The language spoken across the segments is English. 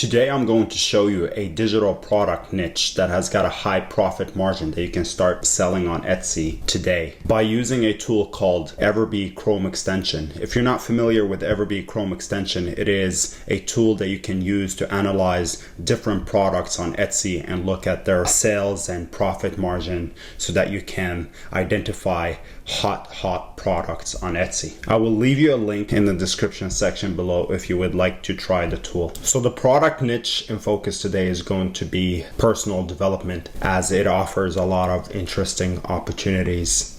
Today I'm going to show you a digital product niche that has got a high profit margin that you can start selling on Etsy today by using a tool called Everbee Chrome extension. If you're not familiar with Everbee Chrome extension, it is a tool that you can use to analyze different products on Etsy and look at their sales and profit margin so that you can identify hot products on Etsy. I will leave you a link in the description section below if you would like to try the tool. So the product niche in focus today is going to be personal development, as it offers a lot of interesting opportunities.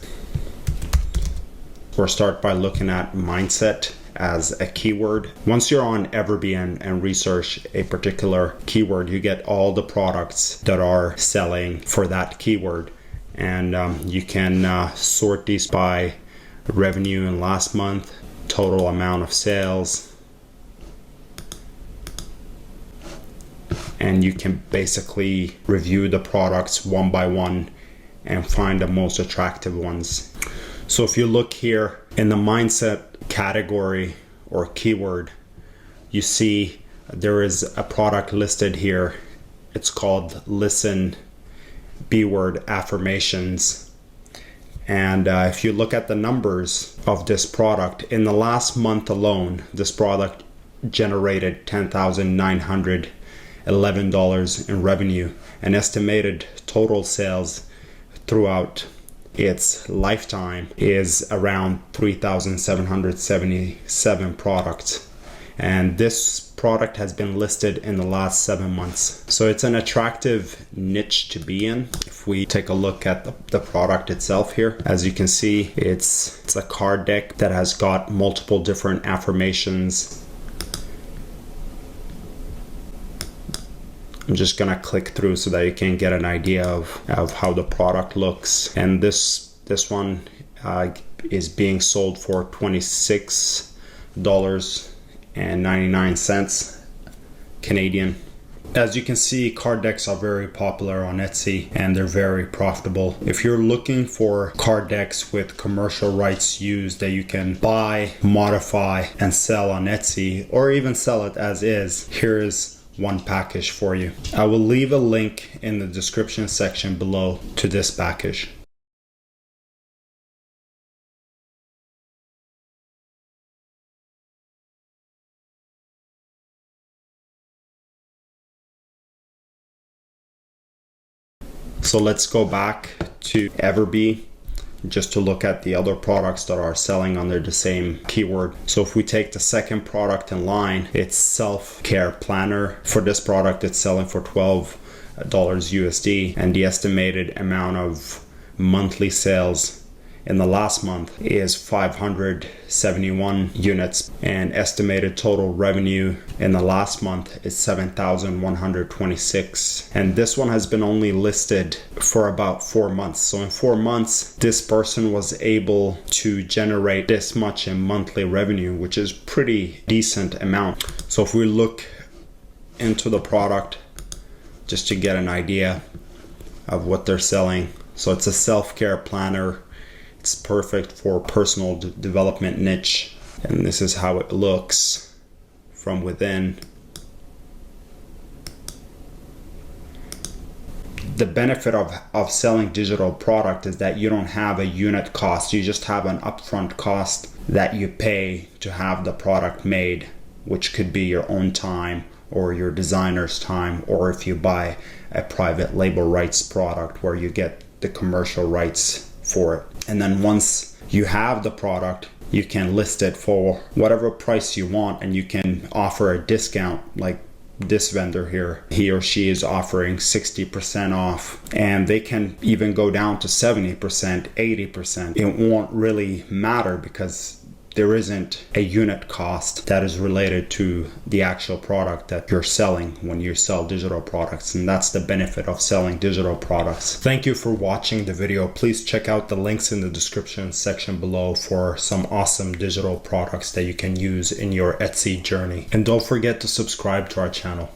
We'll start by looking at mindset as a keyword. Once you're on Everbee and research a particular keyword, you get all the products that are selling for that keyword. And you can sort these by revenue in last month, total amount of sales, and you can basically review the products one by one and find the most attractive ones. So if you look here in the mindset category or keyword, you see there is a product listed here. It's called Listen B-word affirmations. And if you look at the numbers of this product, in the last month alone, this product generated $10,911 in revenue. An estimated total sales throughout its lifetime is around 3,777 products. And this product has been listed in the last 7 months. So it's an attractive niche to be in. If we take a look at the product itself here, as you can see, it's a card deck that has got multiple different affirmations. I'm just gonna click through so that you can get an idea of how the product looks. And this one is being sold for $26.99 Canadian. As you can see, card decks are very popular on Etsy and they're very profitable. If you're looking for card decks with commercial rights used that you can buy, modify, and sell on Etsy, or even sell it as is, here is one package for you. I will leave a link in the description section below to this package. So let's go back to Everbee just to look at the other products that are selling under the same keyword. So if we take the second product in line, it's self-care planner. For this product, it's selling for $12 USD, and the estimated amount of monthly sales in the last month is 571 units, and estimated total revenue in the last month is 7,126. And this one has been only listed for about 4 months. So in 4 months, this person was able to generate this much in monthly revenue, which is pretty decent amount. So if we look into the product just to get an idea of what they're selling. So it's a self-care planner. It's perfect for personal development niche, and this is how it looks from within. The benefit of selling digital product is that you don't have a unit cost. You just have an upfront cost that you pay to have the product made, which could be your own time or your designer's time, or if you buy a private label rights product where you get the commercial rights for it. And then once you have the product, you can list it for whatever price you want, and you can offer a discount. Like this vendor here, he or she is offering 60% off, and they can even go down to 70%, 80%. It won't really matter because there isn't a unit cost that is related to the actual product that you're selling when you sell digital products. And that's the benefit of selling digital products. Thank you for watching the video. Please check out the links in the description section below for some awesome digital products that you can use in your Etsy journey. And don't forget to subscribe to our channel.